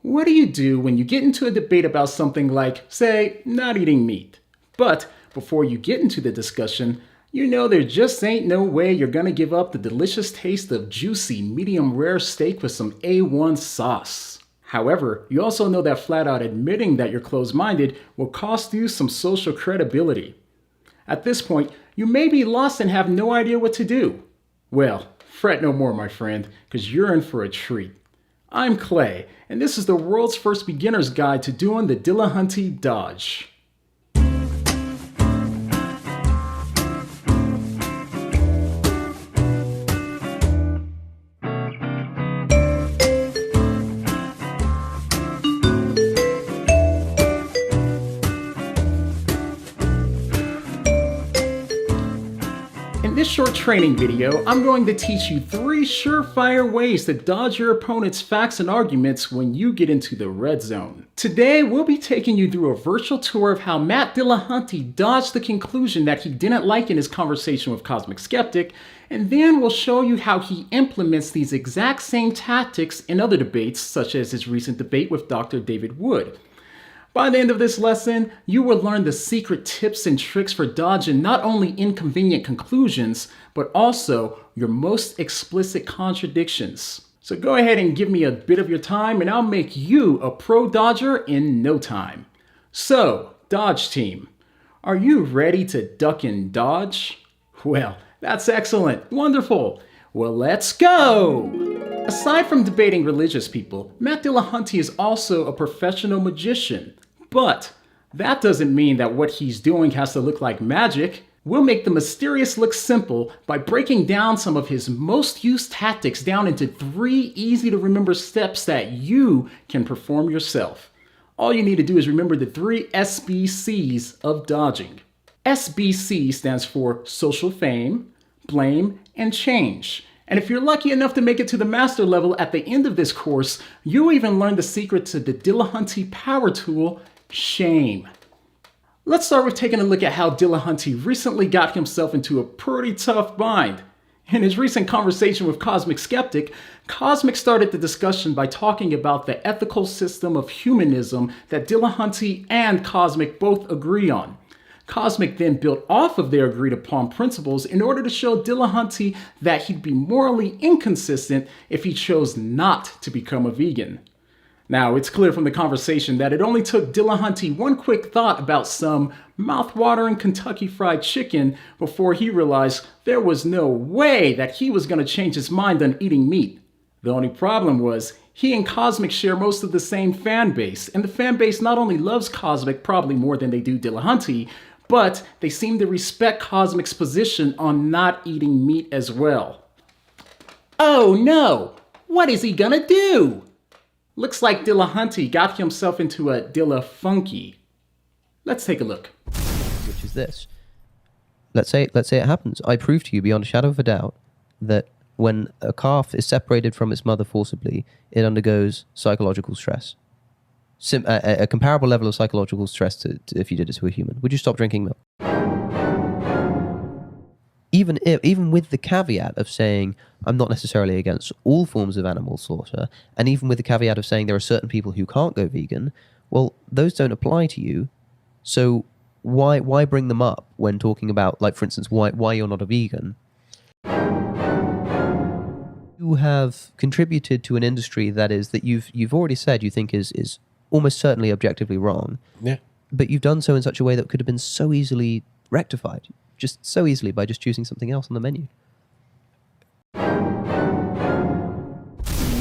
What do you do when you get into a debate about something like, say, not eating meat? But before you get into the discussion, you know there just ain't no way you're gonna give up the delicious taste of juicy, medium rare steak with some A1 sauce. However, you also know that flat out admitting that you're closed-minded will cost you some social credibility. At this point, you may be lost and have no idea what to do. Well, fret no more, my friend, because you're in for a treat. I'm Clay, and this is the world's first beginner's guide to doing the DillaDodge. In this short training video, I'm going to teach you 3 surefire ways to dodge your opponent's facts and arguments when you get into the red zone. Today, we'll be taking you through a virtual tour of how Matt Dillahunty dodged the conclusion that he didn't like in his conversation with Cosmic Skeptic, and then we'll show you how he implements these exact same tactics in other debates, such as his recent debate with Dr. David Wood. By the end of this lesson, you will learn the secret tips and tricks for dodging not only inconvenient conclusions, but also your most explicit contradictions. So go ahead and give me a bit of your time and I'll make you a pro dodger in no time. So, Dodge team, are you ready to duck and dodge? Well, that's excellent, wonderful. Well, let's go! Aside from debating religious people, Matt Dillahunty is also a professional magician. But that doesn't mean that what he's doing has to look like magic. We'll make the mysterious look simple by breaking down some of his most used tactics down into 3 easy to remember steps that you can perform yourself. All you need to do is remember the 3 SBCs of dodging. SBC stands for social fame, blame, and change. And if you're lucky enough to make it to the master level at the end of this course, you'll even learn the secret to the Dillahunty power tool, shame. Let's start with taking a look at how Dillahunty recently got himself into a pretty tough bind. In his recent conversation with Cosmic Skeptic, Cosmic started the discussion by talking about the ethical system of humanism that Dillahunty and Cosmic both agree on. Cosmic then built off of their agreed upon principles in order to show Dillahunty that he'd be morally inconsistent if he chose not to become a vegan. Now, it's clear from the conversation that it only took Dillahunty one quick thought about some mouth-watering Kentucky Fried Chicken before he realized there was no way that he was going to change his mind on eating meat. The only problem was, he and Cosmic share most of the same fan base, and the fan base not only loves Cosmic probably more than they do Dillahunty, but they seem to respect Cosmic's position on not eating meat as well. Oh no! What is he gonna do? Looks like Dillahunty got himself into a Dillafunky. Let's take a look. Which is this. Let's say it happens. I prove to you beyond a shadow of a doubt that when a calf is separated from its mother forcibly, it undergoes psychological stress. A comparable level of psychological stress to if you did it to a human. Would you stop drinking milk? Even with the caveat of saying I'm not necessarily against all forms of animal slaughter, and even with the caveat of saying there are certain people who can't go vegan, well, those don't apply to you. So why bring them up when talking about, like, for instance, why you're not a vegan? You have contributed to an industry that you've already said you think is almost certainly objectively wrong. Yeah. But you've done so in such a way that could have been so easily rectified. Just so easily by just choosing something else on the menu.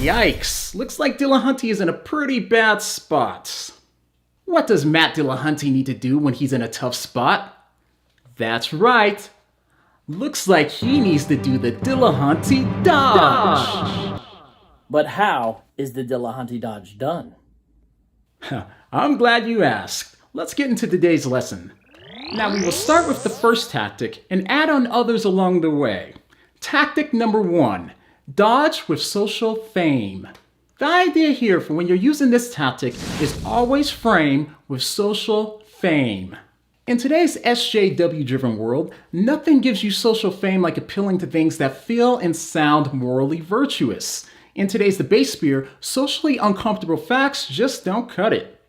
Yikes! Looks like Dillahunty is in a pretty bad spot. What does Matt Dillahunty need to do when he's in a tough spot? That's right. Looks like he needs to do the Dillahunty dodge. But how is the Dillahunty dodge done? I'm glad you asked. Let's get into today's lesson. Now we will start with the first tactic and add on others along the way. Tactic number 1, dodge with social fame. The idea here for when you're using this tactic is always frame with social fame. In today's SJW-driven world, nothing gives you social fame like appealing to things that feel and sound morally virtuous. In today's debate sphere, socially uncomfortable facts just don't cut it.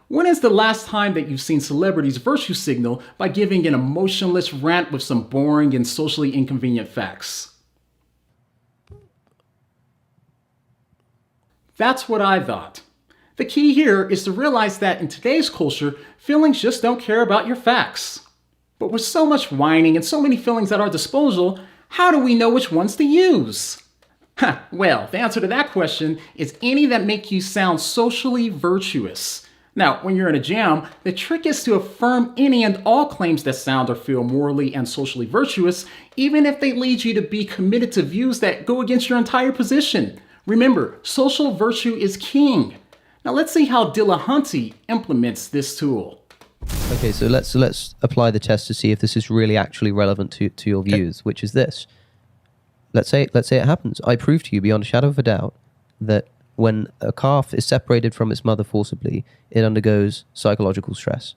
When is the last time that you've seen celebrities virtue signal by giving an emotionless rant with some boring and socially inconvenient facts? That's what I thought. The key here is to realize that in today's culture, feelings just don't care about your facts. But with so much whining and so many feelings at our disposal, how do we know which ones to use? Well, the answer to that question is any that make you sound socially virtuous. Now, when you're in a jam, the trick is to affirm any and all claims that sound or feel morally and socially virtuous, even if they lead you to be committed to views that go against your entire position. Remember, social virtue is king. Now let's see how Dillahunt implements this tool. Okay, so let's apply the test to see if this is really actually relevant to your views, which is this. Let's say it happens. I prove to you beyond a shadow of a doubt that when a calf is separated from its mother forcibly, it undergoes psychological stress.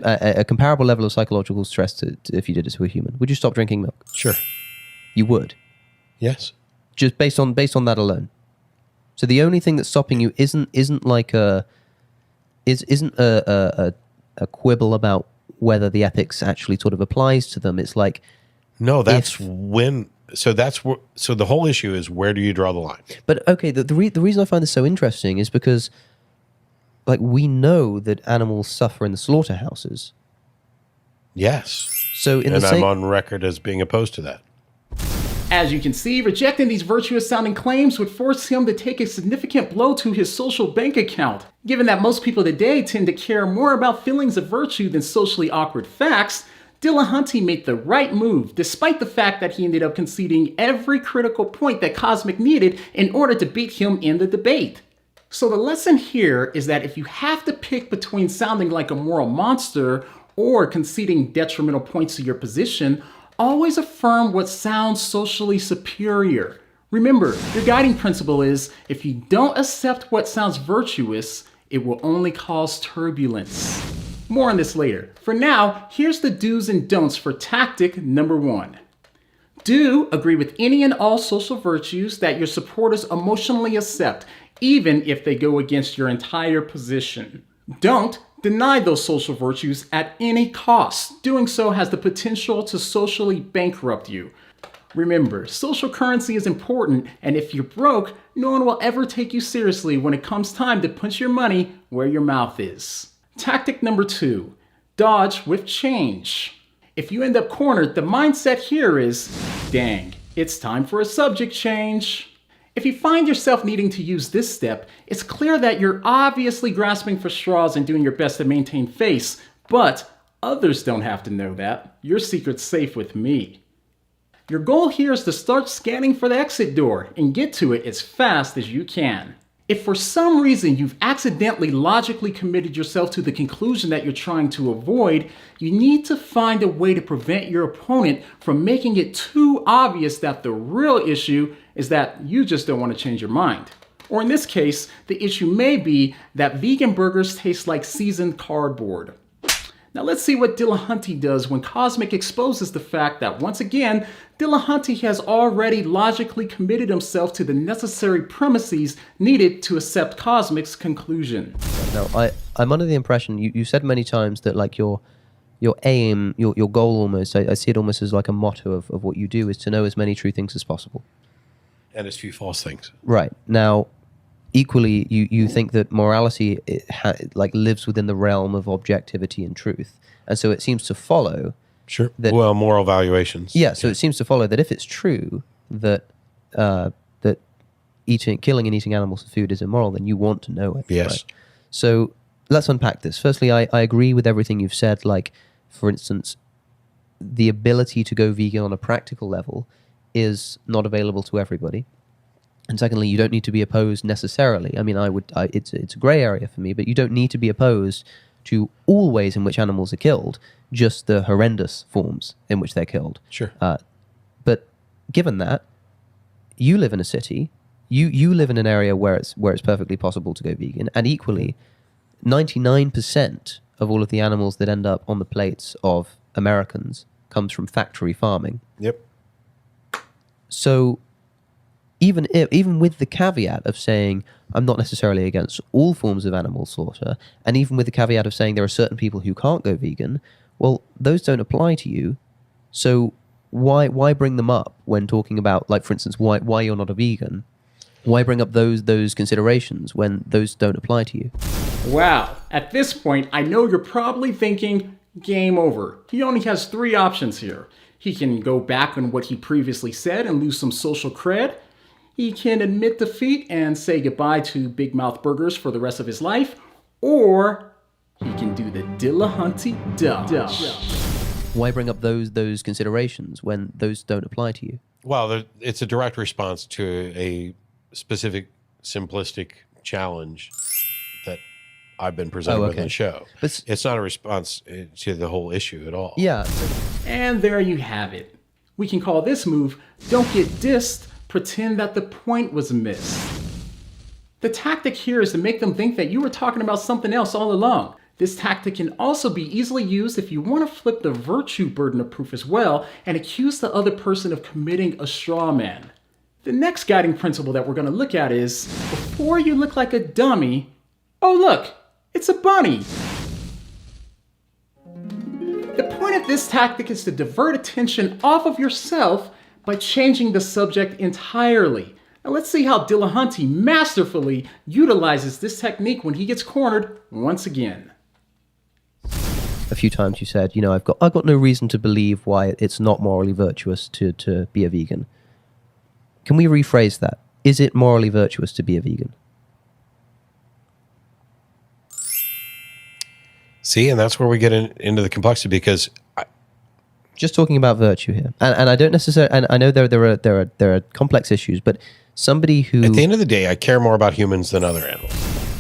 A comparable level of psychological stress to if you did it to a human. Would you stop drinking milk? Sure. You would. Yes. Just based on that alone. So the only thing that's stopping you isn't a quibble about whether the ethics actually sort of applies to them. It's like no, that's so the whole issue is where do you draw the line? But okay, the reason I find this so interesting is because like we know that animals suffer in the slaughterhouses. Yes. So I'm on record as being opposed to that. As you can see, rejecting these virtuous-sounding claims would force him to take a significant blow to his social bank account. Given that most people today tend to care more about feelings of virtue than socially awkward facts, Dillahunt made the right move, despite the fact that he ended up conceding every critical point that Cosmic needed in order to beat him in the debate. So the lesson here is that if you have to pick between sounding like a moral monster or conceding detrimental points to your position, always affirm what sounds socially superior. Remember, your guiding principle is, if you don't accept what sounds virtuous, it will only cause turbulence. More on this later. For now, here's the do's and don'ts for tactic number 1. Do agree with any and all social virtues that your supporters emotionally accept, even if they go against your entire position. Don't deny those social virtues at any cost. Doing so has the potential to socially bankrupt you. Remember, social currency is important, and if you're broke, no one will ever take you seriously when it comes time to put your money where your mouth is. Tactic number 2, dodge with change. If you end up cornered, the mindset here is, dang, it's time for a subject change. If you find yourself needing to use this step, it's clear that you're obviously grasping for straws and doing your best to maintain face, but others don't have to know that. Your secret's safe with me. Your goal here is to start scanning for the exit door and get to it as fast as you can. If for some reason you've accidentally logically committed yourself to the conclusion that you're trying to avoid, you need to find a way to prevent your opponent from making it too obvious that the real issue is that you just don't want to change your mind. Or in this case, the issue may be that vegan burgers taste like seasoned cardboard. Now let's see what Dillahunt does when Cosmic exposes the fact that once again, Dillahunt has already logically committed himself to the necessary premises needed to accept Cosmic's conclusion. Now, I'm under the impression, you said many times that like your aim, your goal almost, I see it almost as like a motto of what you do is to know as many true things as possible. And as few false things. Right. Now, equally, you think that morality lives within the realm of objectivity and truth. And so it seems to follow... Sure. Moral valuations. Yeah, so it seems to follow that if it's true that killing and eating animals for food is immoral, then you want to know it. Yes. Right? So let's unpack this. Firstly, I agree with everything you've said. Like, for instance, the ability to go vegan on a practical level is not available to everybody. And secondly, you don't need to be opposed necessarily. I mean, it's a gray area for me, but you don't need to be opposed to all ways in which animals are killed, just the horrendous forms in which they're killed. Sure. But given that, you live in a city, you live in an area where it's perfectly possible to go vegan, and equally, 99% of all of the animals that end up on the plates of Americans comes from factory farming. Yep. So even with the caveat of saying I'm not necessarily against all forms of animal slaughter, and even with the caveat of saying there are certain people who can't go vegan, well, those don't apply to you. So why bring them up when talking about, like, for instance, why you're not a vegan? Why bring up those considerations when those don't apply to you? Wow, at this point, I know you're probably thinking, game over. He only has 3 options here. He can go back on what he previously said and lose some social cred. He can admit defeat and say goodbye to Big Mouth Burgers for the rest of his life. Or he can do the DillaDodge. Why bring up those considerations when those don't apply to you? Well, it's a direct response to a specific simplistic challenge that I've been presenting with on the show. But it's not a response to the whole issue at all. Yeah. And there you have it. We can call this move, don't get dissed, pretend that the point was missed. The tactic here is to make them think that you were talking about something else all along. This tactic can also be easily used if you want to flip the virtue burden of proof as well and accuse the other person of committing a straw man. The next guiding principle that we're going to look at is, before you look like a dummy, oh look, it's a bunny. The point of this tactic is to divert attention off of yourself by changing the subject entirely. Now let's see how Dillahunt masterfully utilizes this technique when he gets cornered once again. A few times you said, I've got no reason to believe why it's not morally virtuous to be a vegan. Can we rephrase that? Is it morally virtuous to be a vegan? See, and that's where we get into the complexity, because just talking about virtue here, and I don't necessarily, and I know there are complex issues, but somebody who, at the end of the day, I care more about humans than other animals.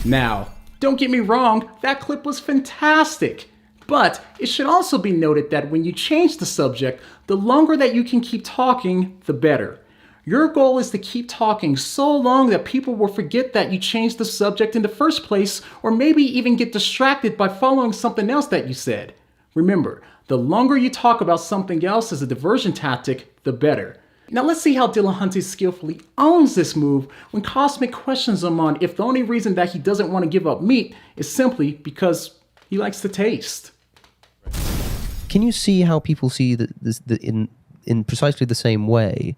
Now, don't get me wrong, that clip was fantastic. But it should also be noted that when you change the subject, the longer that you can keep talking, the better. Your goal is to keep talking so long that people will forget that you changed the subject in the first place, or maybe even get distracted by following something else that you said. Remember, the longer you talk about something else as a diversion tactic, the better. Now let's see how Dillahunt skillfully owns this move when Cosmic questions him on if the only reason that he doesn't want to give up meat is simply because he likes the taste. Can you see how people see in precisely the same way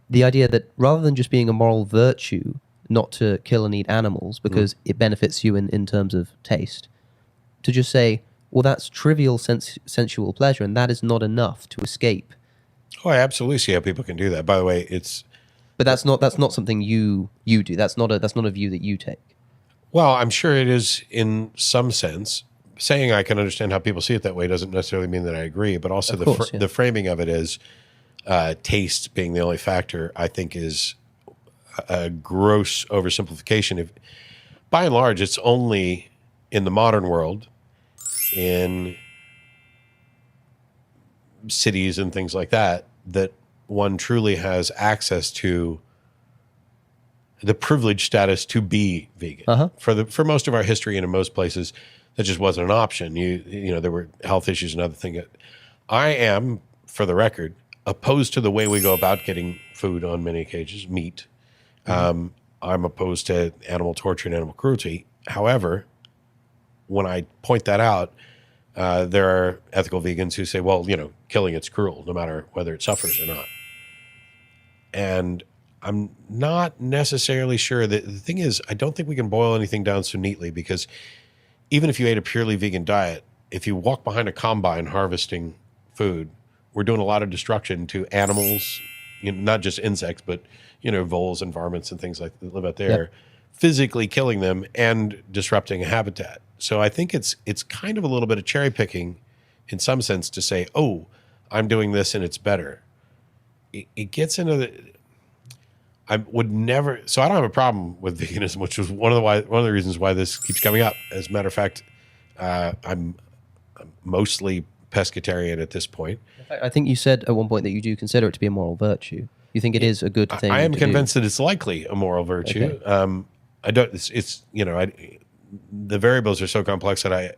the idea that rather than just being a moral virtue not to kill and eat animals because it benefits you in terms of taste, to just say, well, that's trivial sensual pleasure and that is not enough to escape? Oh, I absolutely see how people can do that. By the way, but that's not something you do. That's not a view that you take. Well, I'm sure it is in some sense. Saying I can understand how people see it that way doesn't necessarily mean that I agree, but also the framing of it is taste being the only factor, I think, is a gross oversimplification. If, by and large, it's only in the modern world, in cities and things like that, that one truly has access to the privileged status to be vegan. For most of our history and in most places, that just wasn't an option. There were health issues and other things. I am, for the record, opposed to the way we go about getting food on many occasions, meat. I'm opposed to animal torture and animal cruelty. However, when I point that out, there are ethical vegans who say, well, killing it's cruel, no matter whether it suffers or not. And I'm not necessarily sure that the thing is, I don't think we can boil anything down so neatly, because even if you ate a purely vegan diet, if you walk behind a combine harvesting food, we're doing a lot of destruction to animals, not just insects, but, voles and varmints and things like that live out there, physically killing them and disrupting a habitat. So I think it's kind of a little bit of cherry picking in some sense to say, oh, I'm doing this and it's better. It gets into I would never. So I don't have a problem with veganism, which was one of the reasons why this keeps coming up. As a matter of fact, I'm mostly pescatarian at this point. In fact, I think you said at one point that you do consider it to be a moral virtue. You think it is a good thing. I am convinced that it's likely a moral virtue. Okay. I don't. The variables are so complex that I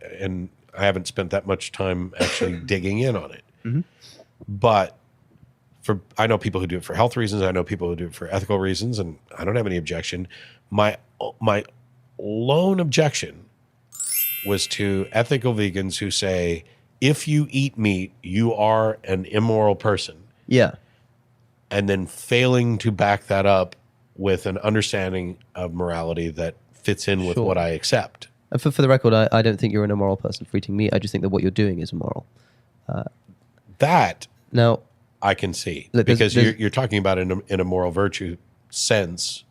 haven't spent that much time actually digging in on it. Mm-hmm. But I know people who do it for health reasons. I know people who do it for ethical reasons, and I don't have any objection. My lone objection was to ethical vegans who say, if you eat meat, you are an immoral person. Yeah. And then failing to back that up with an understanding of morality that fits in with what I accept. And for the record, I don't think you're an immoral person for eating meat. I just think that what you're doing is immoral. That now I can see, look, because you're talking about in a moral virtue sense.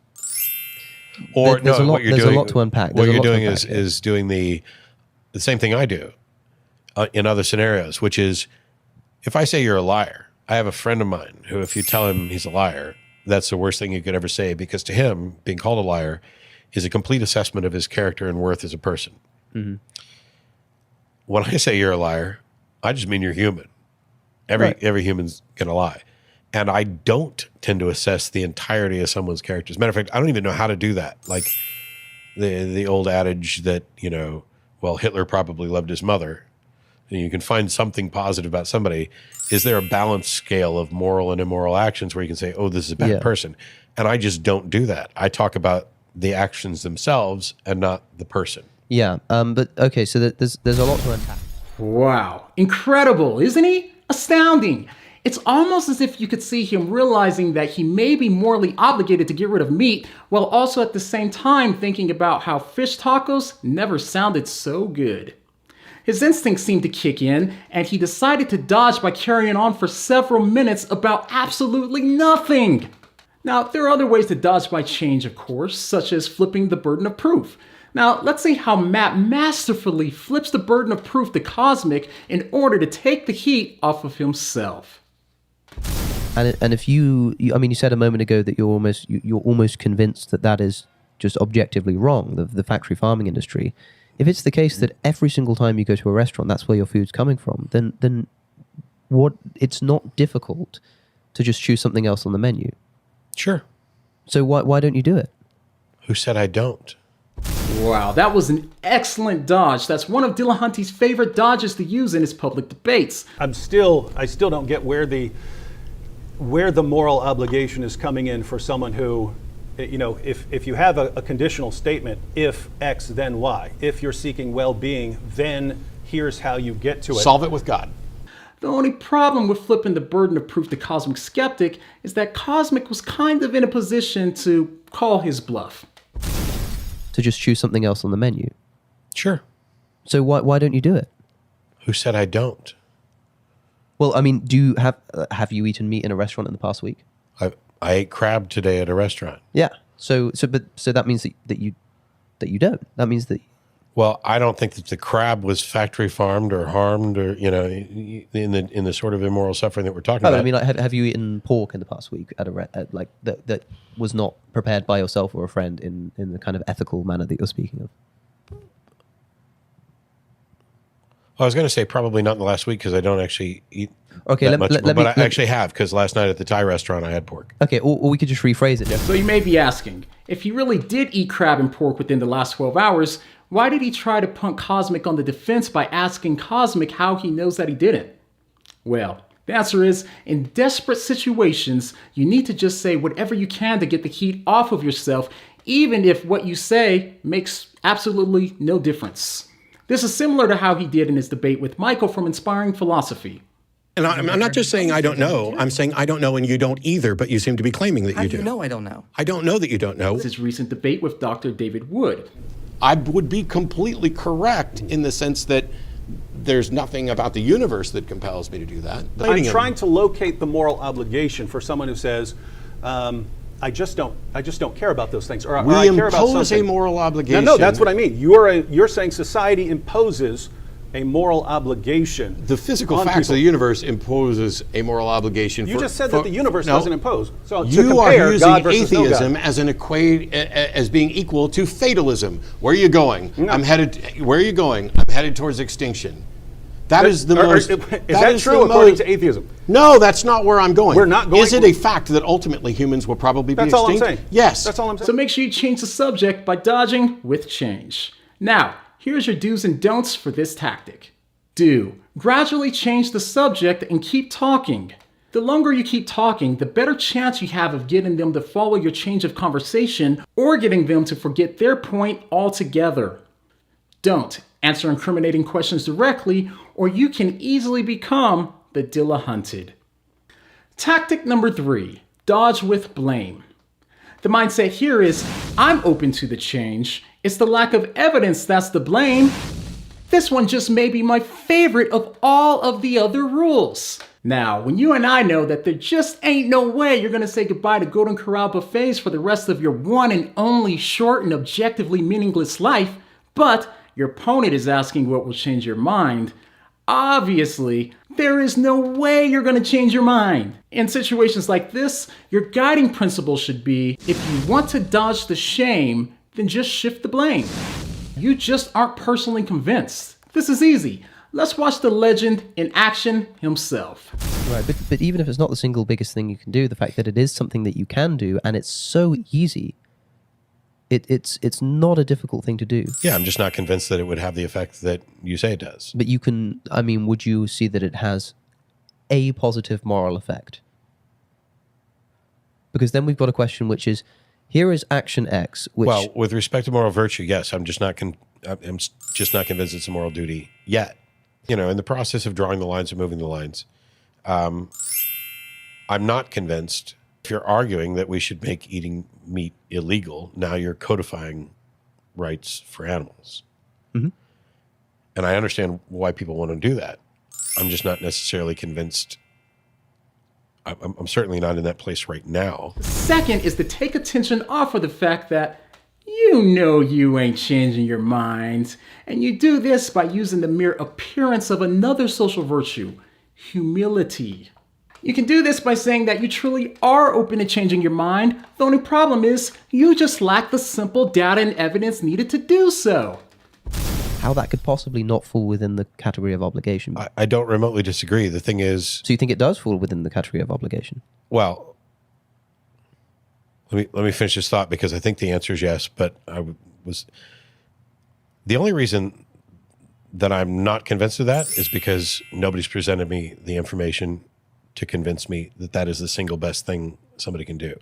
Or there's no, a lot, what you're there's doing, a lot to unpack. What There's a you're lot to doing unpack, is doing the same thing I do in other scenarios, which is if I say you're a liar, I have a friend of mine who, if you tell him he's a liar, that's the worst thing you could ever say, because to him, being called a liar is a complete assessment of his character and worth as a person. Mm-hmm. When I say you're a liar, I just mean you're human. Every human's going to lie. And I don't tend to assess the entirety of someone's character. As a matter of fact, I don't even know how to do that. Like the old adage that, well, Hitler probably loved his mother. And you can find something positive about somebody. Is there a balanced scale of moral and immoral actions where you can say, oh, this is a bad person? And I just don't do that. I talk about the actions themselves and not the person. Yeah. But okay, so there's a lot to unpack. Wow. Incredible, isn't he? Astounding. It's almost as if you could see him realizing that he may be morally obligated to get rid of meat, while also at the same time thinking about how fish tacos never sounded so good. His instincts seemed to kick in, and he decided to dodge by carrying on for several minutes about absolutely nothing. Now, there are other ways to dodge by change, of course, such as flipping the burden of proof. Now, let's see how Matt masterfully flips the burden of proof to Cosmic in order to take the heat off of himself. And if you said a moment ago that you're almost convinced that is just objectively wrong, the factory farming industry. If it's the case that every single time you go to a restaurant, that's where your food's coming from, then it's not difficult to just choose something else on the menu. Sure. So why don't you do it? Who said I don't? Wow, that was an excellent dodge. That's one of Dillahunty's favorite dodges to use in his public debates. I still don't get where the moral obligation is coming in for someone who, if you have a conditional statement, if X, then Y. If you're seeking well-being, then here's how you get to it. Solve it with God. The only problem with flipping the burden of proof to Cosmic Skeptic is that Cosmic was kind of in a position to call his bluff. To just choose something else on the menu. Sure. So why don't you do it? Who said I don't? Well, I mean, do you have you eaten meat in a restaurant in the past week? I ate crab today at a restaurant. Yeah. So that means that you don't. That means that. Well, I don't think that the crab was factory farmed or harmed or in the sort of immoral suffering that we're talking about. I mean, like, have you eaten pork in the past week at like that was not prepared by yourself or a friend in the kind of ethical manner that you're speaking of? I was going to say probably not in the last week because I don't actually eat much, but I actually have, because last night at the Thai restaurant I had pork. Okay, or we could just rephrase it. So you may be asking, if he really did eat crab and pork within the last 12 hours, why did he try to punt Cosmic on the defense by asking Cosmic how he knows that he didn't? Well, the answer is, in desperate situations, you need to just say whatever you can to get the heat off of yourself, even if what you say makes absolutely no difference. This is similar to how he did in his debate with Michael from Inspiring Philosophy. And I'm not just saying I don't know. I'm saying I don't know and you don't either, but you seem to be claiming that you do. How do you know I don't know? I don't know that you don't know. This is his recent debate with Dr. David Wood. I would be completely correct in the sense that there's nothing about the universe that compels me to do that. I'm trying to locate the moral obligation for someone who says, I just don't care about those things, or I care about something. We impose a moral obligation. No, that's what I mean. You're saying society imposes a moral obligation. The physical facts of the universe imposes a moral obligation. You just said that the universe doesn't impose. So you are using atheism as being equal to fatalism. Where are you going? No. Where are you going? I'm headed towards extinction. That is the most. Is that true according to atheism? No, that's not where I'm going. We're not going. Is it a fact that ultimately humans will probably be extinct? That's all I'm saying. Yes. That's all I'm saying. So make sure you change the subject by dodging with change. Now, here's your do's and don'ts for this tactic. Do. Gradually change the subject and keep talking. The longer you keep talking, the better chance you have of getting them to follow your change of conversation or getting them to forget their point altogether. Don't answer incriminating questions directly, or you can easily become the Dillahunted. Tactic number 3, dodge with blame. The mindset here is, I'm open to the change. It's the lack of evidence that's the blame. This one just may be my favorite of all of the other rules. Now, when you and I know that there just ain't no way you're gonna say goodbye to Golden Corral buffets for the rest of your one and only short and objectively meaningless life, but your opponent is asking what will change your mind, obviously, there is no way you're gonna change your mind. In situations like this, your guiding principle should be, if you want to dodge the shame, then just shift the blame. You just aren't personally convinced. This is easy. Let's watch the legend in action himself. Right, but even if it's not the single biggest thing you can do, the fact that it is something that you can do and it's so easy, it's not a difficult thing to do. Yeah, I'm just not convinced that it would have the effect that you say it does. But you can, I mean, would you see that it has a positive moral effect? Because then we've got a question which is, here is action X, which... Well, with respect to moral virtue, yes, I'm just not convinced it's a moral duty yet. You know, in the process of drawing the lines and moving the lines, I'm not convinced. If you're arguing that we should make eating meat illegal, now you're codifying rights for animals. Mm-hmm. And I understand why people want to do that. I'm just not necessarily convinced. I'm certainly not in that place right now. Second is to take attention off of the fact that you know you ain't changing your mind. And you do this by using the mere appearance of another social virtue, humility. You can do this by saying that you truly are open to changing your mind. The only problem is you just lack the simple data and evidence needed to do so. How that could possibly not fall within the category of obligation. I don't remotely disagree. The thing is... So you think it does fall within the category of obligation? Well, let me finish this thought, because I think the answer is yes, but the only reason that I'm not convinced of that is because nobody's presented me the information to convince me that that is the single best thing somebody can do.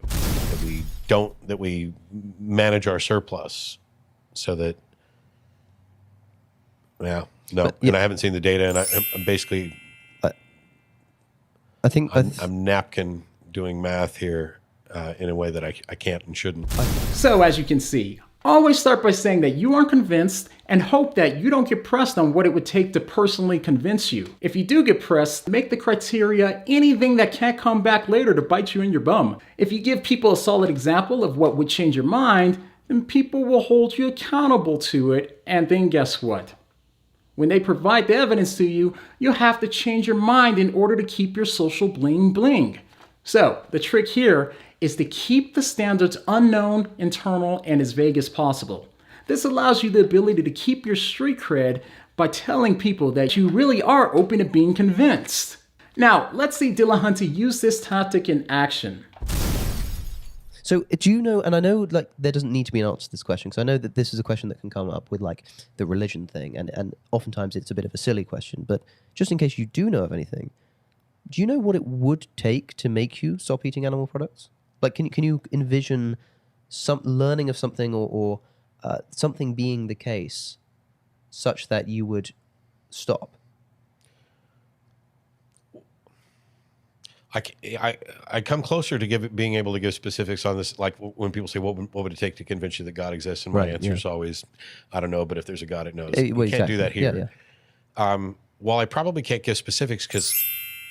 That we manage our surplus so that, yeah, no. But, yeah. And I haven't seen the data, and I'm basically, I think I'm napkin doing math here in a way that I can't and shouldn't. So as you can see, always start by saying that you aren't convinced and hope that you don't get pressed on what it would take to personally convince you. If you do get pressed, make the criteria anything that can't come back later to bite you in your bum. If you give people a solid example of what would change your mind, then people will hold you accountable to it, and then guess what? When they provide the evidence to you, you'll have to change your mind in order to keep your social bling bling. So the trick here is to keep the standards unknown, internal, and as vague as possible. This allows you the ability to keep your street cred by telling people that you really are open to being convinced. Now, let's see Dillahunty use this tactic in action. So do you know, and I know like there doesn't need to be an answer to this question, because I know that this is a question that can come up with like the religion thing, and oftentimes it's a bit of a silly question, but just in case you do know of anything, do you know what it would take to make you stop eating animal products? Like, can you envision some learning of something or something being the case such that you would stop? I come closer to being able to give specifics on this, like when people say, what would it take to convince you that God exists? And my answer is always, I don't know, but if there's a God, it knows. You can't do that here. Yeah. While I probably can't give specifics because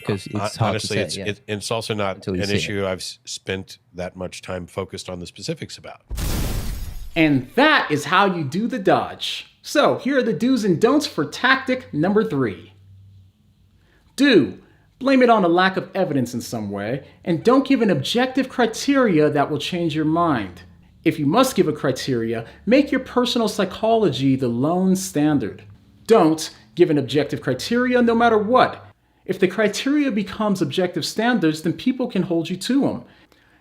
it's hard honestly, to say, it's also not an issue it. I've spent that much time focused on the specifics about. And that is how you do the dodge. So here are the do's and don'ts for tactic number 3. Do. Blame it on a lack of evidence in some way, and don't give an objective criteria that will change your mind. If you must give a criteria, make your personal psychology the lone standard. Don't give an objective criteria no matter what. If the criteria becomes objective standards, then people can hold you to them.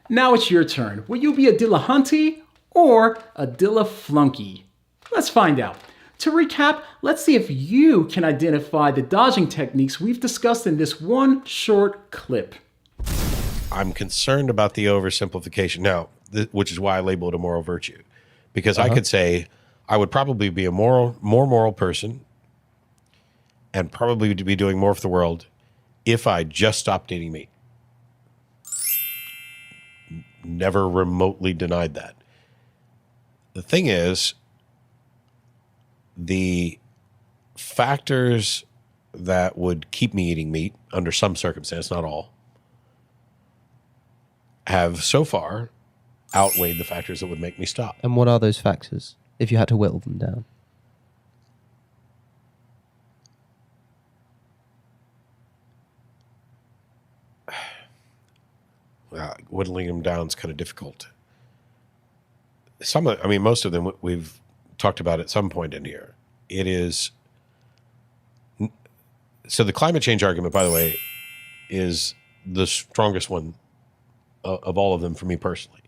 Now it's your turn. Will you be a Dillahunty or a Dillaflunky? Let's find out. To recap, let's see if you can identify the dodging techniques we've discussed in this one short clip. I'm concerned about the oversimplification now, which is why I label it a moral virtue, because I could say I would probably be a more moral person and probably be doing more for the world if I just stopped eating meat. Never remotely denied that. The thing is, the factors that would keep me eating meat under some circumstance, not all, have so far outweighed the factors that would make me stop. And what are those factors, if you had to whittle them down? Whittling them down is kind of difficult. Most of them we've talked about at some point in here. It is... So the climate change argument, by the way, is the strongest one of all of them for me personally.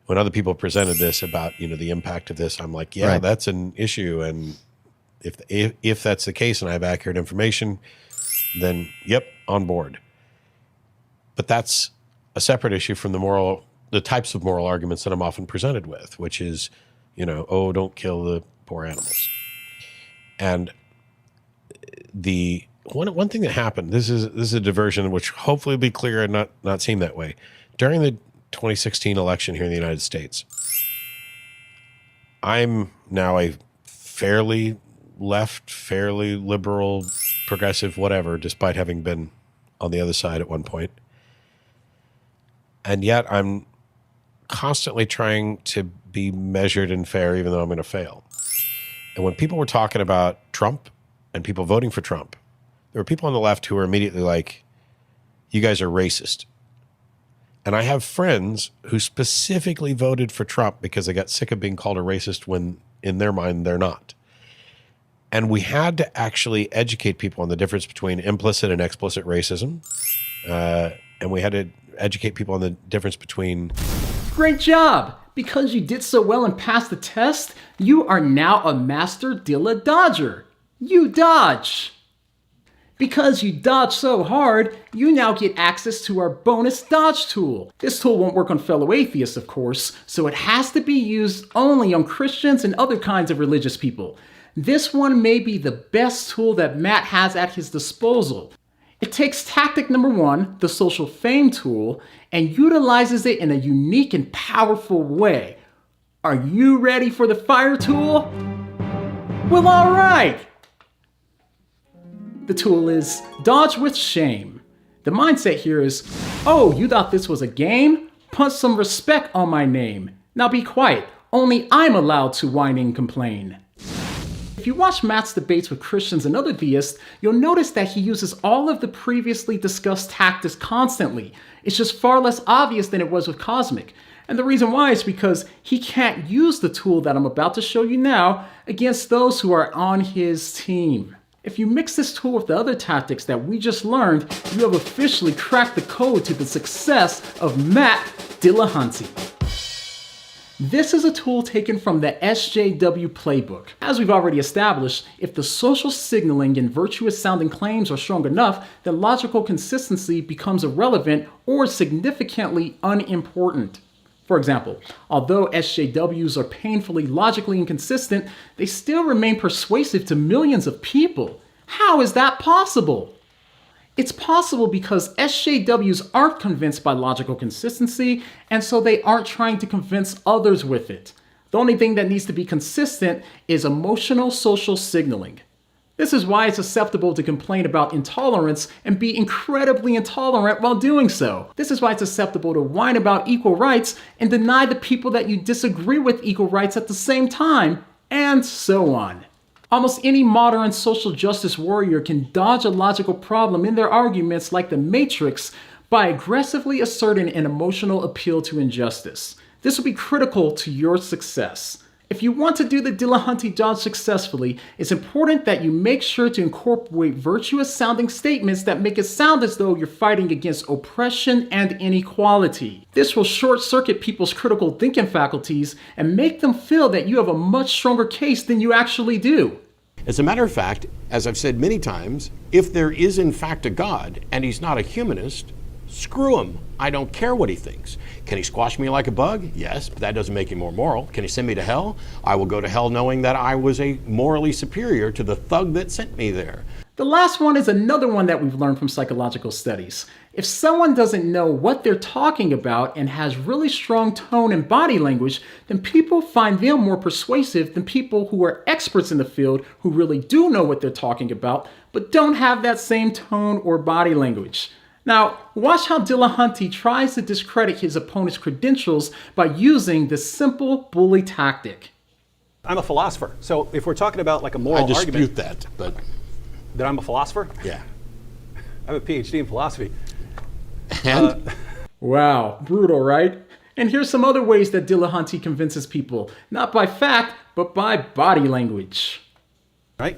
When other people presented this about, the impact of this, I'm like, yeah, that's an issue. And if that's the case and I have accurate information, then yep, on board. But that's a separate issue from the types of moral arguments that I'm often presented with, which is, don't kill the poor animals. And the one thing that happened, this is a diversion which hopefully will be clear and not seem that way. During the 2016 election here in the United States, I'm now a fairly left, fairly liberal, progressive, whatever, despite having been on the other side at one point. And yet I'm constantly trying to be measured and fair, even though I'm going to fail. And when people were talking about Trump and people voting for Trump, there were people on the left who were immediately like, you guys are racist. And I have friends who specifically voted for Trump because they got sick of being called a racist when in their mind they're not. And we had to actually educate people on the difference between implicit and explicit racism. And we had to educate people on the difference between... Great job! Because you did so well and passed the test, you are now a master DillaDodger. You dodge! Because you dodge so hard, you now get access to our bonus dodge tool. This tool won't work on fellow atheists, of course, so it has to be used only on Christians and other kinds of religious people. This one may be the best tool that Matt has at his disposal. It takes tactic number 1, the social fame tool, and utilizes it in a unique and powerful way. Are you ready for the fire tool? Well, all right! The tool is dodge with shame. The mindset here is, oh, you thought this was a game? Put some respect on my name. Now be quiet. Only I'm allowed to whine and complain. If you watch Matt's debates with Christians and other theists, you'll notice that he uses all of the previously discussed tactics constantly. It's just far less obvious than it was with Cosmic. And the reason why is because he can't use the tool that I'm about to show you now against those who are on his team. If you mix this tool with the other tactics that we just learned, you have officially cracked the code to the success of Matt Dillahunty. This is a tool taken from the SJW playbook. As we've already established, if the social signaling and virtuous sounding claims are strong enough, then logical consistency becomes irrelevant or significantly unimportant. For example, although SJWs are painfully logically inconsistent, they still remain persuasive to millions of people. How is that possible? It's possible because SJWs aren't convinced by logical consistency, and so they aren't trying to convince others with it. The only thing that needs to be consistent is emotional social signaling. This is why it's acceptable to complain about intolerance and be incredibly intolerant while doing so. This is why it's acceptable to whine about equal rights and deny the people that you disagree with equal rights at the same time, and so on. Almost any modern social justice warrior can dodge a logical problem in their arguments like the Matrix by aggressively asserting an emotional appeal to injustice. This will be critical to your success. If you want to do the Dillahunty dodge successfully, it's important that you make sure to incorporate virtuous sounding statements that make it sound as though you're fighting against oppression and inequality. This will short circuit people's critical thinking faculties and make them feel that you have a much stronger case than you actually do. As a matter of fact, as I've said many times, if there is in fact a God and he's not a humanist, Screw him. I don't care what he thinks. Can he squash me like a bug? Yes, but that doesn't make him more moral. Can he send me to hell? I will go to hell knowing that I was a morally superior to the thug that sent me there. The last one is another one that we've learned from psychological studies. If someone doesn't know what they're talking about and has really strong tone and body language, then people find them more persuasive than people who are experts in the field who really do know what they're talking about, but don't have that same tone or body language. Now, watch how Dillahuntty tries to discredit his opponent's credentials by using the simple bully tactic. I'm a philosopher, so if we're talking about like a moral I dispute argument, that, but that I'm a philosopher? yeah. I have a PhD in philosophy. And Wow, brutal, right? And here's some other ways that Dillahuntty convinces people, not by fact, but by body language. Right?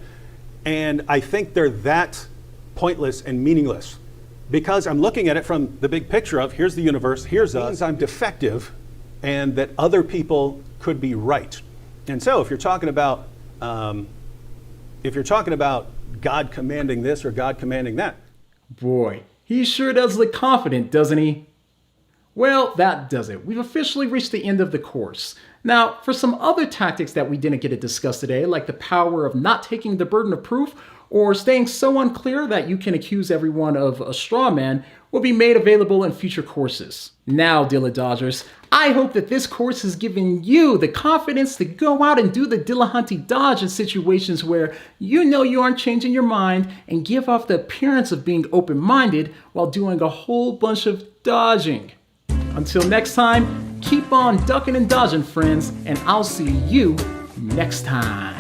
And I think they're that pointless and meaningless because I'm looking at it from the big picture of here's the universe, here's us. I'm defective and that other people could be right. And so if you're talking about God commanding this or God commanding that. Boy, he sure does look confident, doesn't he? Well, that does it. We've officially reached the end of the course. Now, for some other tactics that we didn't get to discuss today, like the power of not taking the burden of proof or staying so unclear that you can accuse everyone of a straw man, will be made available in future courses. Now, Dilladodgers, I hope that this course has given you the confidence to go out and do the Dillahuntty dodge in situations where you know you aren't changing your mind and give off the appearance of being open-minded while doing a whole bunch of dodging. Until next time, keep on ducking and dodging, friends, and I'll see you next time.